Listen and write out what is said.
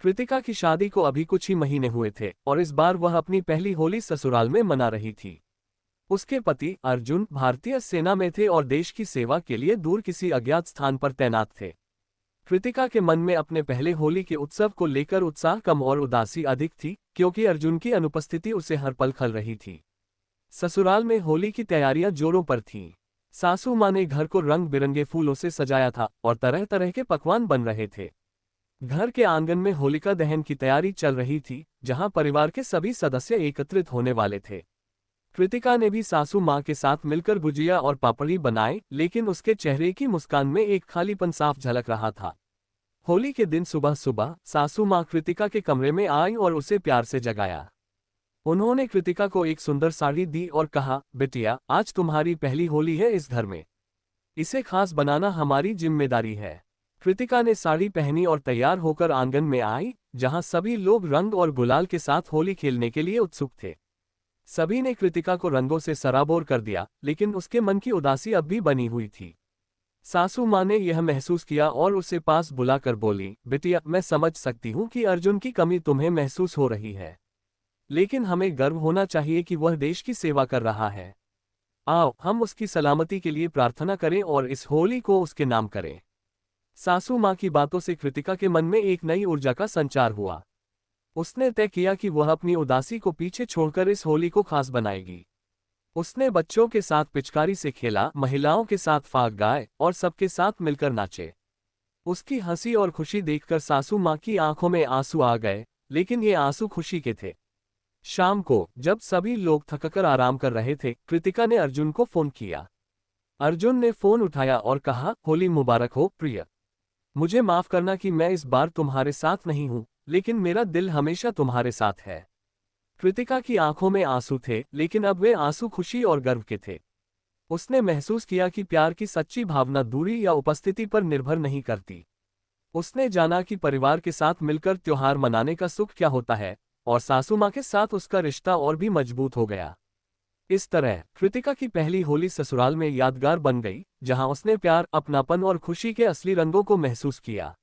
कृतिका की शादी को अभी कुछ ही महीने हुए थे और इस बार वह अपनी पहली होली ससुराल में मना रही थी। उसके पति अर्जुन भारतीय सेना में थे और देश की सेवा के लिए दूर किसी अज्ञात स्थान पर तैनात थे। कृतिका के मन में अपने पहले होली के उत्सव को लेकर उत्साह कम और उदासी अधिक थी, क्योंकि अर्जुन की अनुपस्थिति उसे हर पल खल रही थी। ससुराल में होली की तैयारियां जोरों पर थीं। सासू माँ ने घर को रंग बिरंगे फूलों से सजाया था और तरह तरह के पकवान बन रहे थे। घर के आंगन में होलिका दहन की तैयारी चल रही थी, जहां परिवार के सभी सदस्य एकत्रित होने वाले थे। कृतिका ने भी सासू माँ के साथ मिलकर गुजिया और पापड़ी बनाए, लेकिन उसके चेहरे की मुस्कान में एक खालीपन साफ झलक रहा था। होली के दिन सुबह सुबह सासू माँ कृतिका के कमरे में आई और उसे प्यार से जगाया। उन्होंने कृतिका को एक सुंदर साड़ी दी और कहा, बेटिया, आज तुम्हारी पहली होली है इस घर में। इसे खास बनाना हमारी जिम्मेदारी है। कृतिका ने साड़ी पहनी और तैयार होकर आंगन में आई, जहां सभी लोग रंग और गुलाल के साथ होली खेलने के लिए उत्सुक थे। सभी ने कृतिका को रंगों से सराबोर कर दिया, लेकिन उसके मन की उदासी अब भी बनी हुई थी। सासू माँ ने यह महसूस किया और उसे पास बुलाकर बोली, बेटिया, मैं समझ सकती हूँ कि अर्जुन की कमी तुम्हें महसूस हो रही है, लेकिन हमें गर्व होना चाहिए कि वह देश की सेवा कर रहा है। आओ, हम उसकी सलामती के लिए प्रार्थना करें और इस होली को उसके नाम करें। सासू माँ की बातों से कृतिका के मन में एक नई ऊर्जा का संचार हुआ। उसने तय किया कि वह अपनी उदासी को पीछे छोड़कर इस होली को खास बनाएगी। उसने बच्चों के साथ पिचकारी से खेला, महिलाओं के साथ फाग गाए और सबके साथ मिलकर नाचे। उसकी हंसी और खुशी देखकर सासू माँ की आंखों में आंसू आ गए, लेकिन ये आंसू खुशी के थे। शाम को जब सभी लोग थककर आराम कर रहे थे, कृतिका ने अर्जुन को फोन किया। अर्जुन ने फोन उठाया और कहा, होली मुबारक हो प्रिय। मुझे माफ करना कि मैं इस बार तुम्हारे साथ नहीं हूं, लेकिन मेरा दिल हमेशा तुम्हारे साथ है। कृतिका की आंखों में आंसू थे, लेकिन अब वे आंसू खुशी और गर्व के थे। उसने महसूस किया कि प्यार की सच्ची भावना दूरी या उपस्थिति पर निर्भर नहीं करती। उसने जाना कि परिवार के साथ मिलकर त्योहार मनाने का सुख क्या होता है, और सासू माँ के साथ उसका रिश्ता और भी मजबूत हो गया। इस तरह कृतिका की पहली होली ससुराल में यादगार बन गई, जहां उसने प्यार, अपनापन और खुशी के असली रंगों को महसूस किया।